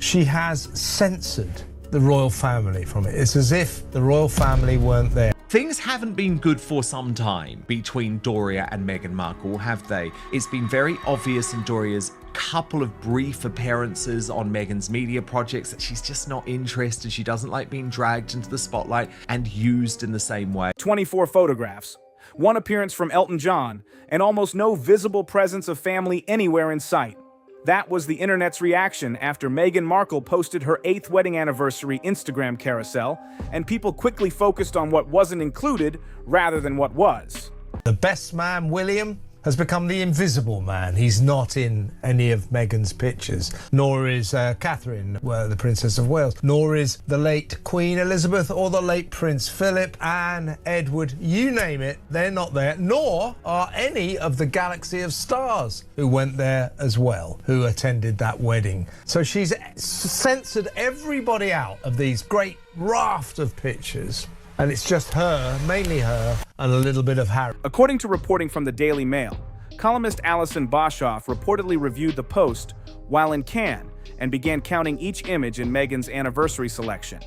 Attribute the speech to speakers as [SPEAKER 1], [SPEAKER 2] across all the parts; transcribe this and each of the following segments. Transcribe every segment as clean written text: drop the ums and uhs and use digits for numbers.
[SPEAKER 1] she has censored the royal family from it. It's as if the royal family weren't there.
[SPEAKER 2] Things haven't been good for some time between Doria and Meghan Markle, have they? It's been very obvious in Doria's couple of brief appearances on Meghan's media projects that she's just not interested. She doesn't like being dragged into the spotlight and used in the same way.
[SPEAKER 3] 24 photographs, one appearance from Elton John, and almost no visible presence of family anywhere in sight. That was the internet's reaction after Meghan Markle posted her 8th wedding anniversary Instagram carousel, and people quickly focused on what wasn't included rather than what was.
[SPEAKER 1] The best man, William, has become the invisible man. He's not in any of Meghan's pictures, nor is Catherine, the Princess of Wales, nor is the late Queen Elizabeth or the late Prince Philip, Anne, Edward, you name it, they're not there, nor are any of the galaxy of stars who went there as well, who attended that wedding. So she's censored everybody out of these great raft of pictures. And it's just her, mainly her, and a little bit of Harry.
[SPEAKER 3] According to reporting from the Daily Mail, columnist Alison Boshoff reportedly reviewed the post while in Cannes and began counting each image in Meghan's anniversary selection.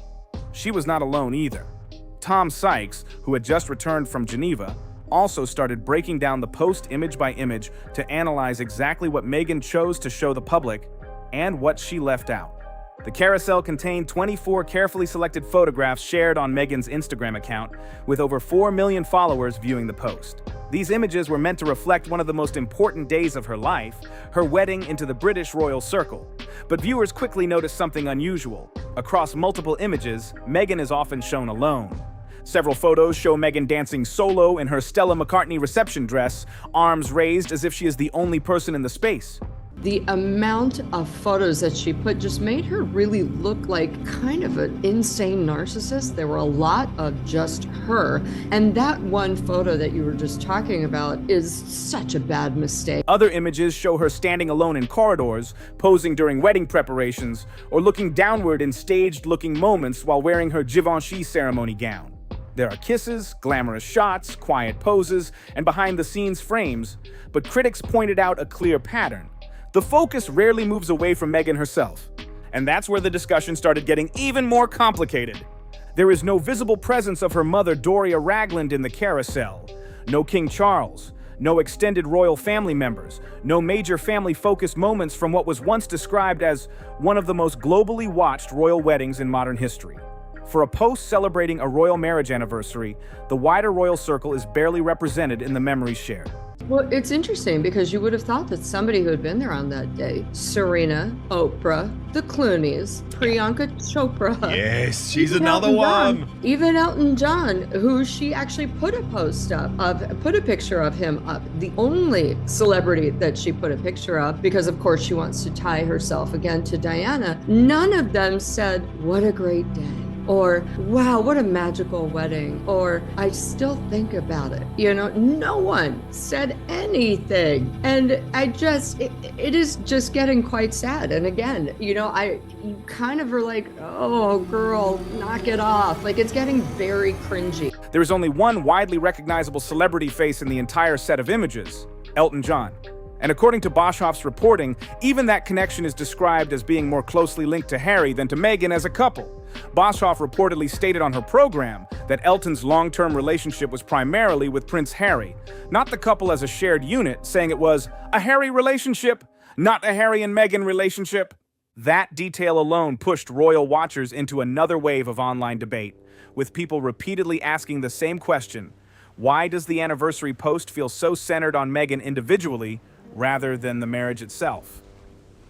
[SPEAKER 3] She was not alone either. Tom Sykes, who had just returned from Geneva, also started breaking down the post image by image to analyze exactly what Meghan chose to show the public and what she left out. The carousel contained 24 carefully selected photographs shared on Meghan's Instagram account, with over 4 million followers viewing the post. These images were meant to reflect one of the most important days of her life, her wedding into the British royal circle. But viewers quickly noticed something unusual. Across multiple images, Meghan is often shown alone. Several photos show Meghan dancing solo in her Stella McCartney reception dress, arms raised as if she is the only person in the space.
[SPEAKER 4] The amount of photos that she put just made her really look like kind of an insane narcissist. There were a lot of just her. And that one photo that you were just talking about is such a bad mistake.
[SPEAKER 3] Other images show her standing alone in corridors, posing during wedding preparations, or looking downward in staged-looking moments while wearing her Givenchy ceremony gown. There are kisses, glamorous shots, quiet poses, and behind-the-scenes frames, but critics pointed out a clear pattern. The focus rarely moves away from Meghan herself, and that's where the discussion started getting even more complicated. There is no visible presence of her mother, Doria Ragland, in the carousel, no King Charles, no extended royal family members, no major family-focused moments from what was once described as one of the most globally watched royal weddings in modern history. For a post celebrating a royal marriage anniversary, the wider royal circle is barely represented in the memories shared.
[SPEAKER 4] Well, it's interesting because you would have thought that somebody who had been there on that day, Serena, Oprah, the Clooneys, Priyanka Chopra.
[SPEAKER 2] Yes, she's another one.
[SPEAKER 4] Even Elton John, who she actually put a picture of him up. The only celebrity that she put a picture of, because of course she wants to tie herself again to Diana. None of them said, "What a great day," or "Wow, what a magical wedding," or "I still think about it." You know, no one said anything. And it is just getting quite sad. And again, you kind of are like, oh girl, knock it off. Like, it's getting very cringy.
[SPEAKER 3] There is only one widely recognizable celebrity face in the entire set of images: Elton John. And according to Boshoff's reporting, even that connection is described as being more closely linked to Harry than to Meghan as a couple. Boshoff reportedly stated on her program that Elton's long-term relationship was primarily with Prince Harry, not the couple as a shared unit, saying it was a Harry relationship, not a Harry and Meghan relationship. That detail alone pushed royal watchers into another wave of online debate, with people repeatedly asking the same question: why does the anniversary post feel so centered on Meghan individually rather than the marriage itself?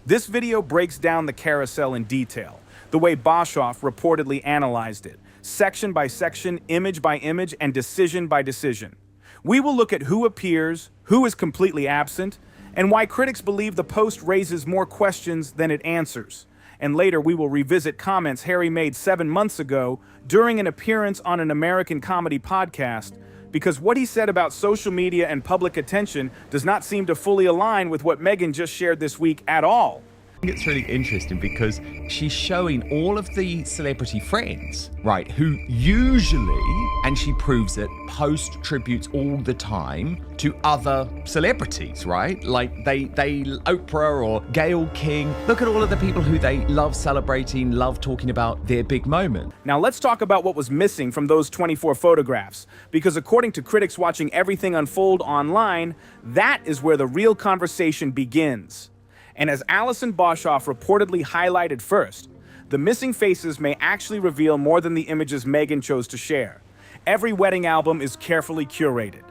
[SPEAKER 3] This video breaks down the carousel in detail, the way Boshoff reportedly analyzed it, section by section, image by image, and decision by decision. We will look at who appears, who is completely absent, and why critics believe the post raises more questions than it answers. And later we will revisit comments Harry made 7 months ago during an appearance on an American comedy podcast, because what he said about social media and public attention does not seem to fully align with what Meghan just shared this week at all.
[SPEAKER 2] I think it's really interesting because she's showing all of the celebrity friends, right, who usually, and she proves it, post tributes all the time to other celebrities, right? Like they Oprah or Gayle King. Look at all of the people who they love celebrating, love talking about their big moment.
[SPEAKER 3] Now let's talk about what was missing from those 24 photographs, because according to critics watching everything unfold online, that is where the real conversation begins. And as Alison Boshoff reportedly highlighted first, the missing faces may actually reveal more than the images Meghan chose to share. Every wedding album is carefully curated.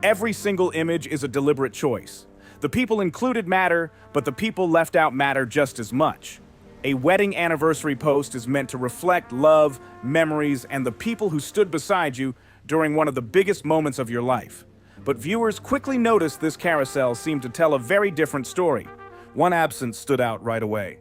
[SPEAKER 3] Every single image is a deliberate choice. The people included matter, but the people left out matter just as much. A wedding anniversary post is meant to reflect love, memories, and the people who stood beside you during one of the biggest moments of your life. But viewers quickly noticed this carousel seemed to tell a very different story. One absence stood out right away.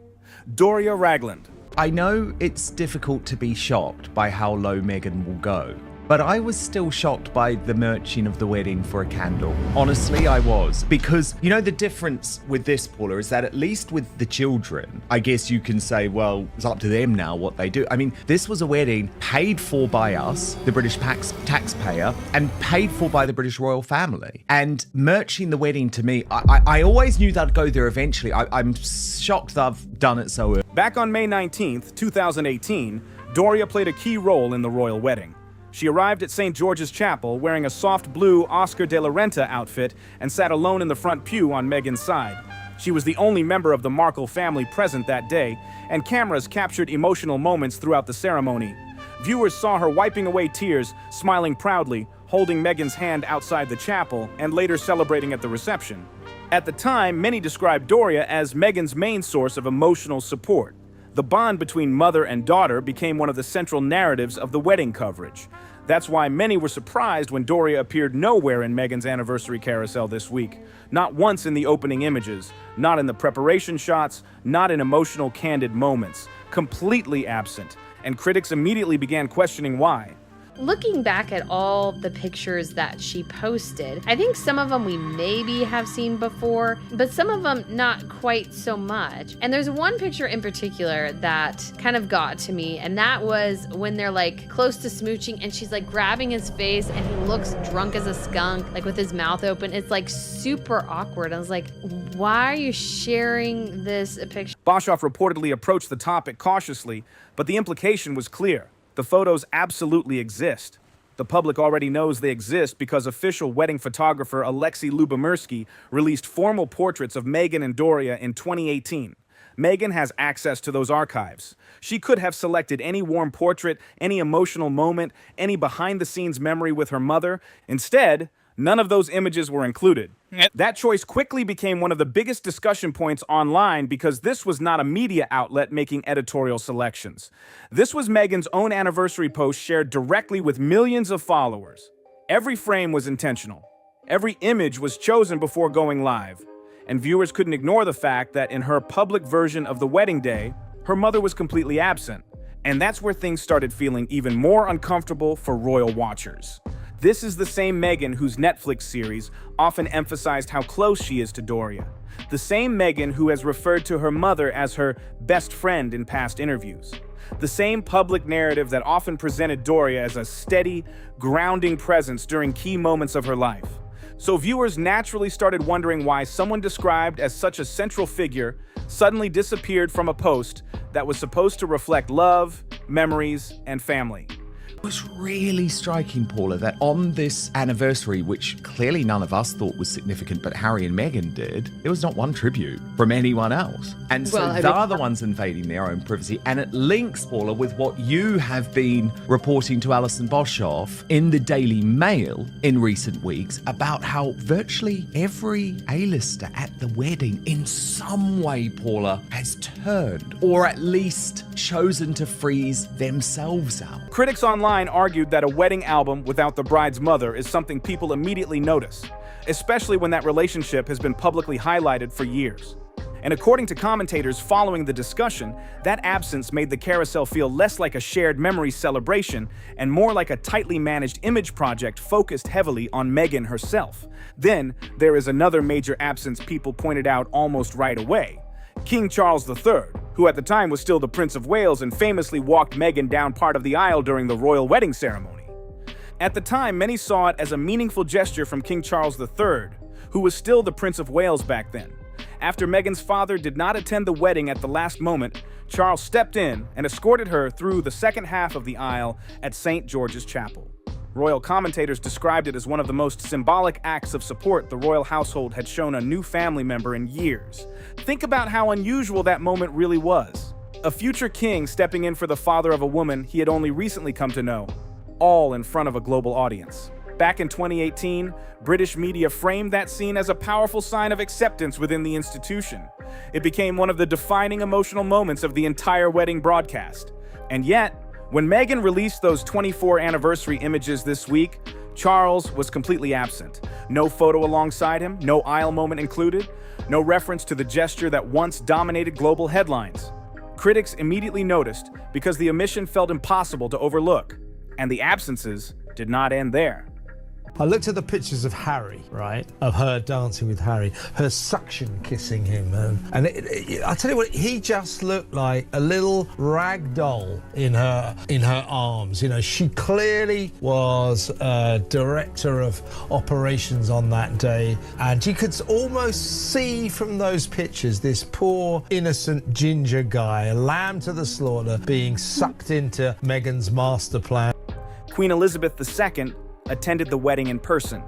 [SPEAKER 3] Doria Ragland.
[SPEAKER 2] I know it's difficult to be shocked by how low Meghan will go, but I was still shocked by the merching of the wedding for a candle. Honestly, I was. Because, you know, the difference with this, Paula, is that at least with the children, I guess you can say, well, it's up to them now what they do. I mean, this was a wedding paid for by us, the British taxpayer, and paid for by the British royal family. And merching the wedding, to me, I always knew they'd go there eventually. I'm shocked they've done it so early.
[SPEAKER 3] Back on May 19th, 2018, Doria played a key role in the royal wedding. She arrived at St. George's Chapel wearing a soft blue Oscar de la Renta outfit and sat alone in the front pew on Meghan's side. She was the only member of the Markle family present that day, and cameras captured emotional moments throughout the ceremony. Viewers saw her wiping away tears, smiling proudly, holding Meghan's hand outside the chapel, and later celebrating at the reception. At the time, many described Doria as Meghan's main source of emotional support. The bond between mother and daughter became one of the central narratives of the wedding coverage. That's why many were surprised when Doria appeared nowhere in Meghan's anniversary carousel this week. Not once in the opening images, not in the preparation shots, not in emotional, candid moments. Completely absent, and critics immediately began questioning why.
[SPEAKER 5] Looking back at all the pictures that she posted, I think some of them we maybe have seen before, but some of them not quite so much. And there's one picture in particular that kind of got to me, and that was when they're like close to smooching and she's like grabbing his face and he looks drunk as a skunk, like with his mouth open. It's like super awkward. I was like, why are you sharing this picture?
[SPEAKER 3] Boshoff reportedly approached the topic cautiously, but the implication was clear. The photos absolutely exist. The public already knows they exist because official wedding photographer Alexei Lubomirsky released formal portraits of Meghan and Doria in 2018. Meghan has access to those archives. She could have selected any warm portrait, any emotional moment, any behind-the-scenes memory with her mother. Instead, none of those images were included. That choice quickly became one of the biggest discussion points online because this was not a media outlet making editorial selections. This was Meghan's own anniversary post shared directly with millions of followers. Every frame was intentional. Every image was chosen before going live. And viewers couldn't ignore the fact that in her public version of the wedding day, her mother was completely absent. And that's where things started feeling even more uncomfortable for royal watchers. This is the same Meghan whose Netflix series often emphasized how close she is to Doria. The same Meghan who has referred to her mother as her best friend in past interviews. The same public narrative that often presented Doria as a steady, grounding presence during key moments of her life. So viewers naturally started wondering why someone described as such a central figure suddenly disappeared from a post that was supposed to reflect love, memories, and family.
[SPEAKER 2] It was really striking, Paula, that on this anniversary, which clearly none of us thought was significant, but Harry and Meghan did, there was not one tribute from anyone else. And so they're the ones invading their own privacy. And it links, Paula, with what you have been reporting to Alison Boshoff in the Daily Mail in recent weeks about how virtually every A-lister at the wedding in some way, Paula, has turned or at least chosen to freeze themselves out.
[SPEAKER 3] Critics online argued that a wedding album without the bride's mother is something people immediately notice, especially when that relationship has been publicly highlighted for years. And according to commentators following the discussion, that absence made the carousel feel less like a shared memory celebration and more like a tightly managed image project focused heavily on Meghan herself. Then, there is another major absence people pointed out almost right away: King Charles III, who at the time was still the Prince of Wales and famously walked Meghan down part of the aisle during the royal wedding ceremony. At the time, many saw it as a meaningful gesture from King Charles III, who was still the Prince of Wales back then. After Meghan's father did not attend the wedding at the last moment, Charles stepped in and escorted her through the second half of the aisle at St. George's Chapel. Royal commentators described it as one of the most symbolic acts of support the royal household had shown a new family member in years. Think about how unusual that moment really was. A future king stepping in for the father of a woman he had only recently come to know, all in front of a global audience. Back in 2018, British media framed that scene as a powerful sign of acceptance within the institution. It became one of the defining emotional moments of the entire wedding broadcast. And yet, when Meghan released those 24 anniversary images this week, Charles was completely absent. No photo alongside him, no aisle moment included, no reference to the gesture that once dominated global headlines. Critics immediately noticed because the omission felt impossible to overlook. And the absences did not end there.
[SPEAKER 1] I looked at the pictures of Harry, right, of her dancing with Harry, her suction kissing him, and I tell you what, he just looked like a little rag doll in her arms. You know, she clearly was director of operations on that day, and you could almost see from those pictures this poor innocent ginger guy, a lamb to the slaughter, being sucked into Meghan's master plan.
[SPEAKER 3] Queen Elizabeth II attended the wedding in person.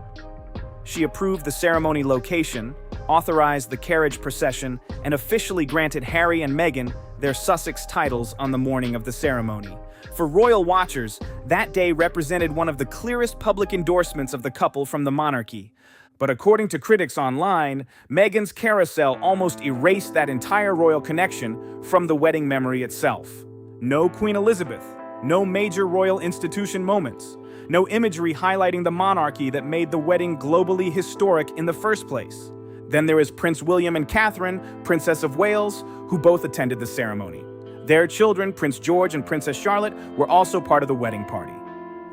[SPEAKER 3] She approved the ceremony location, authorized the carriage procession, and officially granted Harry and Meghan their Sussex titles on the morning of the ceremony. For royal watchers, that day represented one of the clearest public endorsements of the couple from the monarchy. But according to critics online, Meghan's carousel almost erased that entire royal connection from the wedding memory itself. No Queen Elizabeth, no major royal institution moments, no imagery highlighting the monarchy that made the wedding globally historic in the first place. Then there is Prince William and Catherine, Princess of Wales, who both attended the ceremony. Their children, Prince George and Princess Charlotte, were also part of the wedding party.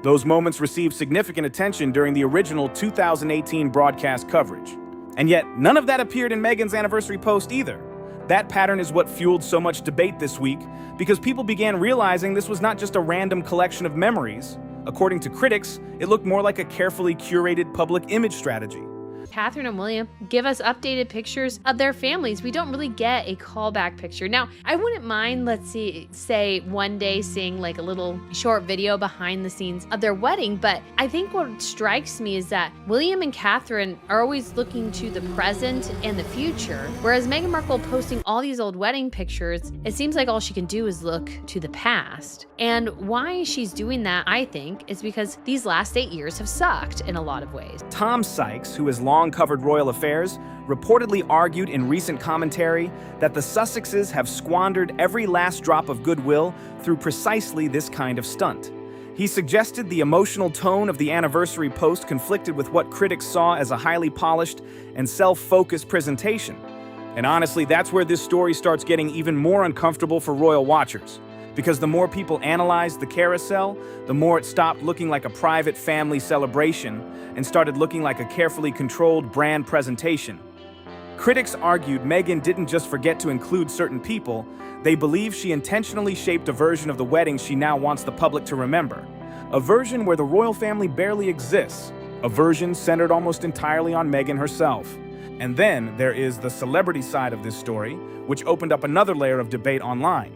[SPEAKER 3] Those moments received significant attention during the original 2018 broadcast coverage. And yet, none of that appeared in Meghan's anniversary post either. That pattern is what fueled so much debate this week, because people began realizing this was not just a random collection of memories. According to critics, it looked more like a carefully curated public image strategy.
[SPEAKER 5] Catherine and William give us updated pictures of their families. We don't really get a callback picture. Now, I wouldn't mind, let's say one day seeing like a little short video behind the scenes of their wedding, but I think what strikes me is that William and Catherine are always looking to the present and the future, whereas Meghan Markle posting all these old wedding pictures, it seems like all she can do is look to the past. And why she's doing that, I think, is because these last 8 years have sucked in a lot of ways.
[SPEAKER 3] Tom Sykes, who has long covered royal affairs, reportedly argued in recent commentary that the Sussexes have squandered every last drop of goodwill through precisely this kind of stunt. He suggested the emotional tone of the anniversary post conflicted with what critics saw as a highly polished and self-focused presentation. And honestly, that's where this story starts getting even more uncomfortable for royal watchers. Because the more people analyzed the carousel, the more it stopped looking like a private family celebration and started looking like a carefully controlled brand presentation. Critics argued Meghan didn't just forget to include certain people, they believe she intentionally shaped a version of the wedding she now wants the public to remember. A version where the royal family barely exists, a version centered almost entirely on Meghan herself. And then there is the celebrity side of this story, which opened up another layer of debate online.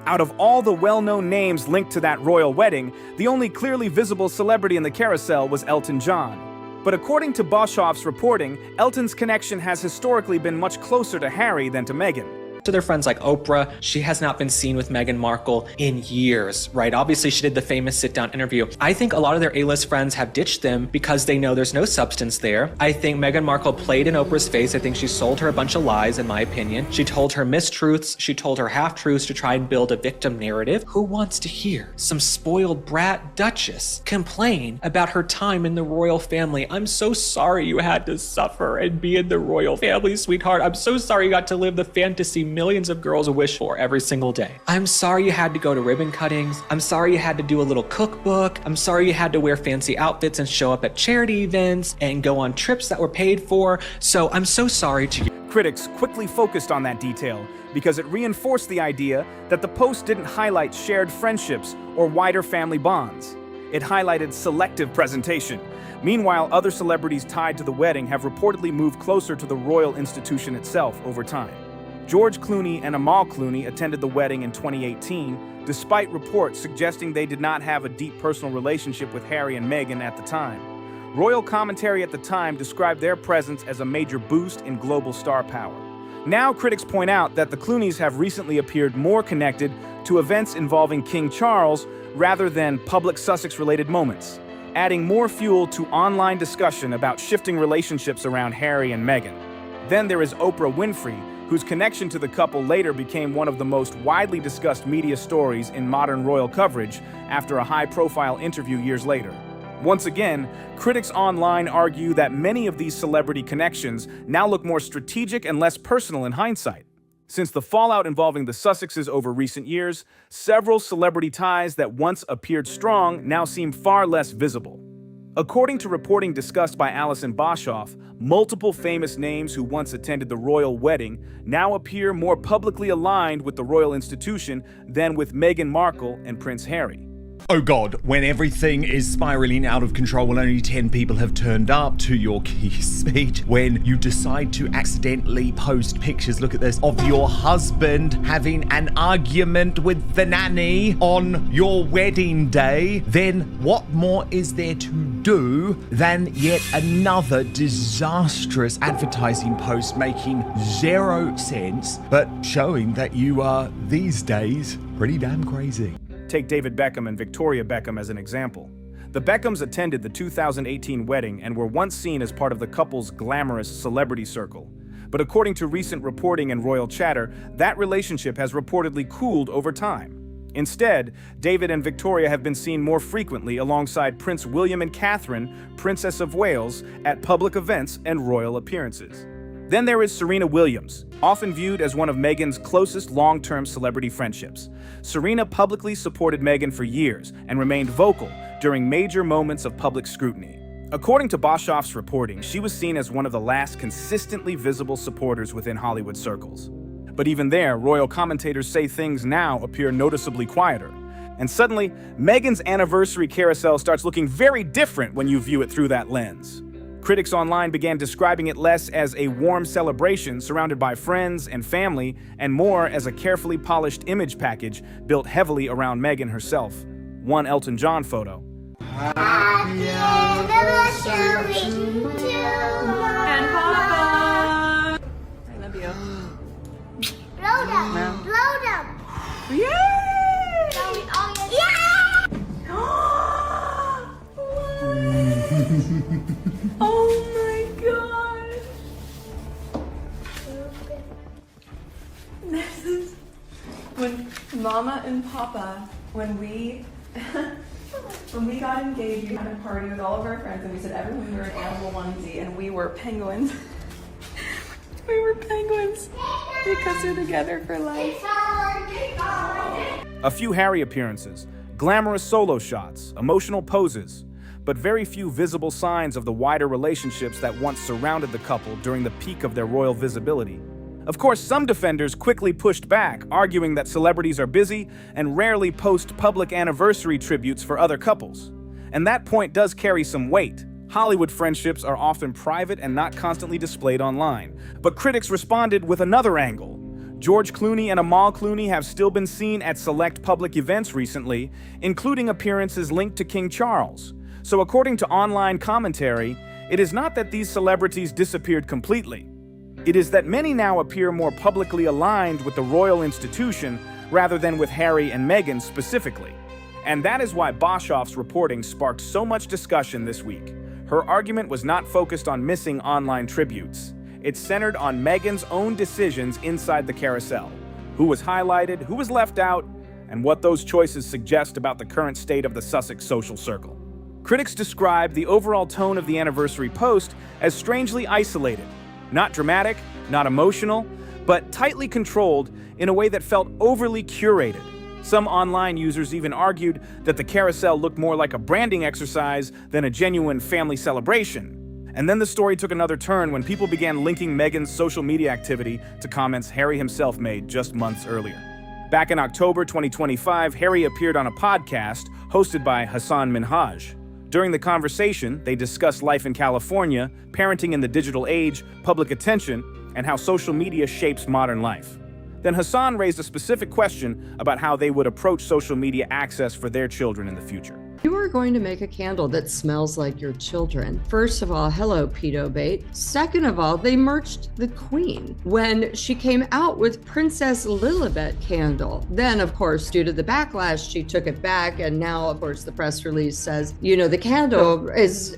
[SPEAKER 3] Out of all the well-known names linked to that royal wedding, the only clearly visible celebrity in the carousel was Elton John. But according to Boshoff's reporting, Elton's connection has historically been much closer to Harry than to Meghan.
[SPEAKER 6] To their friends like Oprah, she has not been seen with Meghan Markle in years, right? Obviously, she did the famous sit-down interview. I think a lot of their A-list friends have ditched them because they know there's no substance there. I think Meghan Markle played in Oprah's face. I think she sold her a bunch of lies, in my opinion. She told her mistruths. She told her half-truths to try and build a victim narrative. Who wants to hear some spoiled brat duchess complain about her time in the royal family? I'm so sorry you had to suffer and be in the royal family, sweetheart. I'm so sorry you got to live the fantasy millions of girls wish for every single day. I'm sorry you had to go to ribbon cuttings. I'm sorry you had to do a little cookbook. I'm sorry you had to wear fancy outfits and show up at charity events and go on trips that were paid for. So I'm so sorry to you.
[SPEAKER 3] critics quickly focused on that detail because it reinforced the idea that the post didn't highlight shared friendships or wider family bonds. It highlighted selective presentation. Meanwhile, other celebrities tied to the wedding have reportedly moved closer to the royal institution itself over time. George Clooney and Amal Clooney attended the wedding in 2018, despite reports suggesting they did not have a deep personal relationship with Harry and Meghan at the time. Royal commentary at the time described their presence as a major boost in global star power. Now, critics point out that the Clooneys have recently appeared more connected to events involving King Charles rather than public Sussex-related moments, adding more fuel to online discussion about shifting relationships around Harry and Meghan. Then there is Oprah Winfrey, whose connection to the couple later became one of the most widely discussed media stories in modern royal coverage after a high-profile interview years later. Once again, critics online argue that many of these celebrity connections now look more strategic and less personal in hindsight. Since the fallout involving the Sussexes over recent years, several celebrity ties that once appeared strong now seem far less visible. According to reporting discussed by Alison Boshoff, multiple famous names who once attended the royal wedding now appear more publicly aligned with the royal institution than with Meghan Markle and Prince Harry.
[SPEAKER 2] Oh God, when everything is spiraling out of control and only 10 people have turned up to your key speech, when you decide to accidentally post pictures, look at this, of your husband having an argument with the nanny on your wedding day, then what more is there to do than yet another disastrous advertising post making zero sense, but showing that you are, these days, pretty damn crazy.
[SPEAKER 3] Take David Beckham and Victoria Beckham as an example. The Beckhams attended the 2018 wedding and were once seen as part of the couple's glamorous celebrity circle. But according to recent reporting and royal chatter, that relationship has reportedly cooled over time. Instead, David and Victoria have been seen more frequently alongside Prince William and Catherine, Princess of Wales, at public events and royal appearances. Then there is Serena Williams, often viewed as one of Meghan's closest long-term celebrity friendships. Serena publicly supported Meghan for years and remained vocal during major moments of public scrutiny. According to Boshoff's reporting, she was seen as one of the last consistently visible supporters within Hollywood circles. But even there, royal commentators say things now appear noticeably quieter. And suddenly, Meghan's anniversary carousel starts looking very different when you view it through that lens. Critics online began describing it less as a warm celebration surrounded by friends and family, and more as a carefully polished image package built heavily around Meghan herself. One Elton John photo.
[SPEAKER 7] Happy anniversary to
[SPEAKER 8] And Papa! I love you.
[SPEAKER 7] Blow them!
[SPEAKER 8] No.
[SPEAKER 7] Blow them!
[SPEAKER 8] Yay!
[SPEAKER 7] Yeah!
[SPEAKER 8] Oh my god! This is when Mama and Papa, when we got engaged, we had a party with all of our friends and we said everyone we were an animal onesie and we were penguins. We were penguins because we're together for life.
[SPEAKER 3] A few Harry appearances, glamorous solo shots, emotional poses, but very few visible signs of the wider relationships that once surrounded the couple during the peak of their royal visibility. Of course, some defenders quickly pushed back, arguing that celebrities are busy and rarely post public anniversary tributes for other couples. And that point does carry some weight. Hollywood friendships are often private and not constantly displayed online. But critics responded with another angle. George Clooney and Amal Clooney have still been seen at select public events recently, including appearances linked to King Charles. So according to online commentary, it is not that these celebrities disappeared completely. It is that many now appear more publicly aligned with the royal institution rather than with Harry and Meghan specifically. And that is why Boshoff's reporting sparked so much discussion this week. Her argument was not focused on missing online tributes. It centered on Meghan's own decisions inside the carousel. Who was highlighted, who was left out, and what those choices suggest about the current state of the Sussex social circle. Critics describe the overall tone of the anniversary post as strangely isolated. Not dramatic, not emotional, but tightly controlled in a way that felt overly curated. Some online users even argued that the carousel looked more like a branding exercise than a genuine family celebration. And then the story took another turn when people began linking Meghan's social media activity to comments Harry himself made just months earlier. Back in October 2025, Harry appeared on a podcast hosted by Hassan Minhaj. During the conversation, they discussed life in California, parenting in the digital age, public attention, and how social media shapes modern life. Then Hassan raised a specific question about how they would approach social media access for their children in the future.
[SPEAKER 4] You are going to make a candle that smells like your children. First of all, hello, pedo bait. Second of all, they merged the Queen when she came out with Princess Lilibet candle. Then, of course, due to the backlash, she took it back. And now, of course, the press release says, the candle is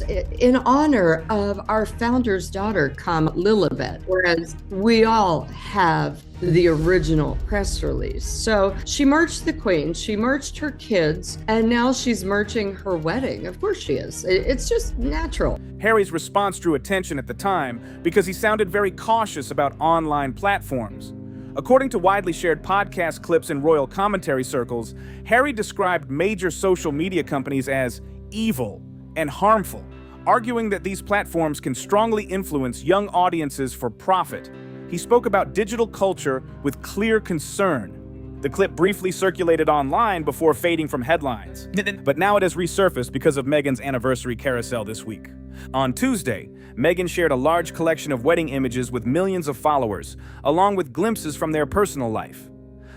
[SPEAKER 4] in honor of our founder's daughter, Lilibet. Whereas we all have the original press release. So she merged the Queen, she merged her kids, and now she's merging her wedding. Of course she is. It's just natural.
[SPEAKER 3] Harry's response drew attention at the time because he sounded very cautious about online platforms. According to widely shared podcast clips in royal commentary circles, Harry described major social media companies as evil and harmful, arguing that these platforms can strongly influence young audiences for profit. He spoke about digital culture with clear concern. The clip briefly circulated online before fading from headlines, but now it has resurfaced because of Meghan's anniversary carousel this week. On Tuesday, Meghan shared a large collection of wedding images with millions of followers, along with glimpses from their personal life.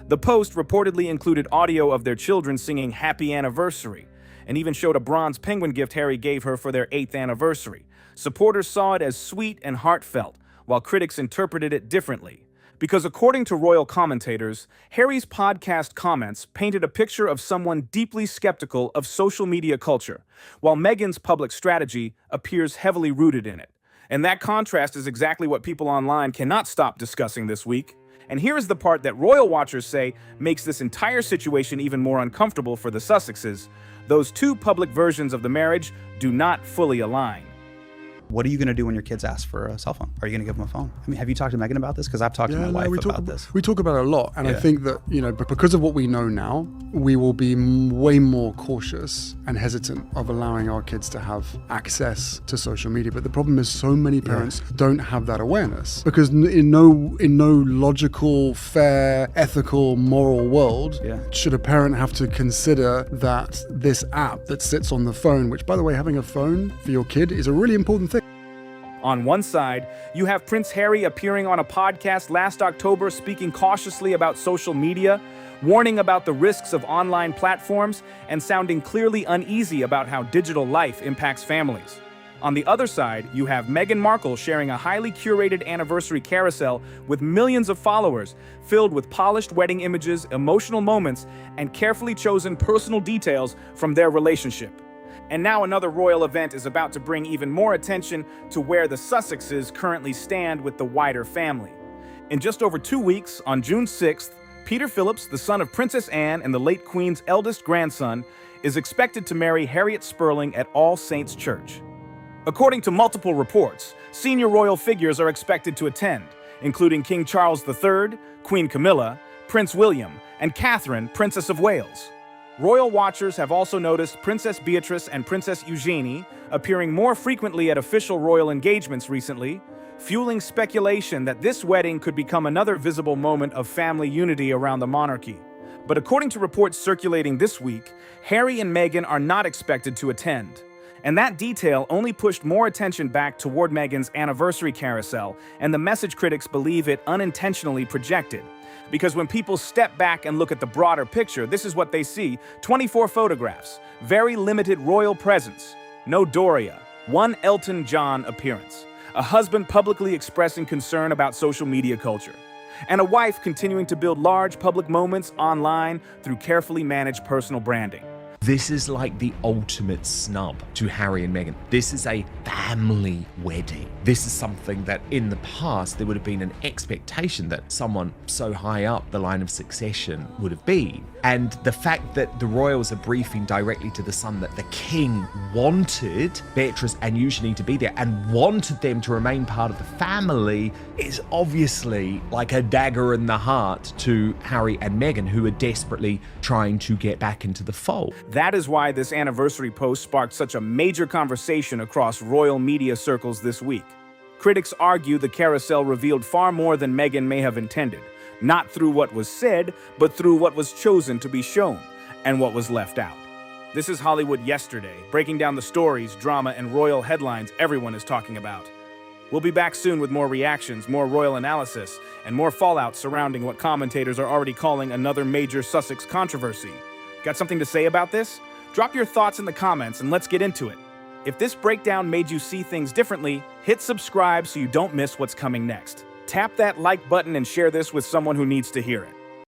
[SPEAKER 3] The post reportedly included audio of their children singing Happy Anniversary, and even showed a bronze penguin gift Harry gave her for their 8th anniversary. Supporters saw it as sweet and heartfelt, while critics interpreted it differently. Because according to royal commentators, Harry's podcast comments painted a picture of someone deeply skeptical of social media culture, while Meghan's public strategy appears heavily rooted in it. And that contrast is exactly what people online cannot stop discussing this week. And here is the part that royal watchers say makes this entire situation even more uncomfortable for the Sussexes. Those two public versions of the marriage do not fully align.
[SPEAKER 9] What are you going to do when your kids ask for a cell phone? Are you going to give them a phone? I mean, have you talked to Meghan about this? Because I've talked to my wife about this.
[SPEAKER 10] We talk about it a lot. And I think that, because of what we know now, we will be way more cautious and hesitant of allowing our kids to have access to social media. But the problem is so many parents don't have that awareness. Because in no logical, fair, ethical, moral world should a parent have to consider that this app that sits on the phone, which, by the way, having a phone for your kid is a really important thing.
[SPEAKER 3] On one side, you have Prince Harry appearing on a podcast last October speaking cautiously about social media, warning about the risks of online platforms, and sounding clearly uneasy about how digital life impacts families. On the other side, you have Meghan Markle sharing a highly curated anniversary carousel with millions of followers, filled with polished wedding images, emotional moments, and carefully chosen personal details from their relationship. And now another royal event is about to bring even more attention to where the Sussexes currently stand with the wider family. In just over 2 weeks, on June 6th, Peter Phillips, the son of Princess Anne and the late Queen's eldest grandson, is expected to marry Harriet Sperling at All Saints Church. According to multiple reports, senior royal figures are expected to attend, including King Charles III, Queen Camilla, Prince William, and Catherine, Princess of Wales. Royal watchers have also noticed Princess Beatrice and Princess Eugenie appearing more frequently at official royal engagements recently, fueling speculation that this wedding could become another visible moment of family unity around the monarchy. But according to reports circulating this week, Harry and Meghan are not expected to attend. And that detail only pushed more attention back toward Meghan's anniversary carousel, and the message critics believe it unintentionally projected. Because when people step back and look at the broader picture, this is what they see: 24 photographs, very limited royal presence, no Doria, one Elton John appearance, a husband publicly expressing concern about social media culture, and a wife continuing to build large public moments online through carefully managed personal branding.
[SPEAKER 2] This is like the ultimate snub to Harry and Meghan. This is a family wedding. This is something that in the past there would have been an expectation that someone so high up the line of succession would have been. And the fact that the royals are briefing directly to the son that the king wanted Beatrice and Eugenie to be there and wanted them to remain part of the family is obviously like a dagger in the heart to Harry and Meghan, who are desperately trying to get back into the fold.
[SPEAKER 3] That is why this anniversary post sparked such a major conversation across royal media circles this week. Critics argue the carousel revealed far more than Meghan may have intended, not through what was said, but through what was chosen to be shown, and what was left out. This is Hollywood Yesterday, breaking down the stories, drama, and royal headlines everyone is talking about. We'll be back soon with more reactions, more royal analysis, and more fallout surrounding what commentators are already calling another major Sussex controversy. Got something to say about this? Drop your thoughts in the comments and let's get into it. If this breakdown made you see things differently, hit subscribe so you don't miss what's coming next. Tap that like button and share this with someone who needs to hear it.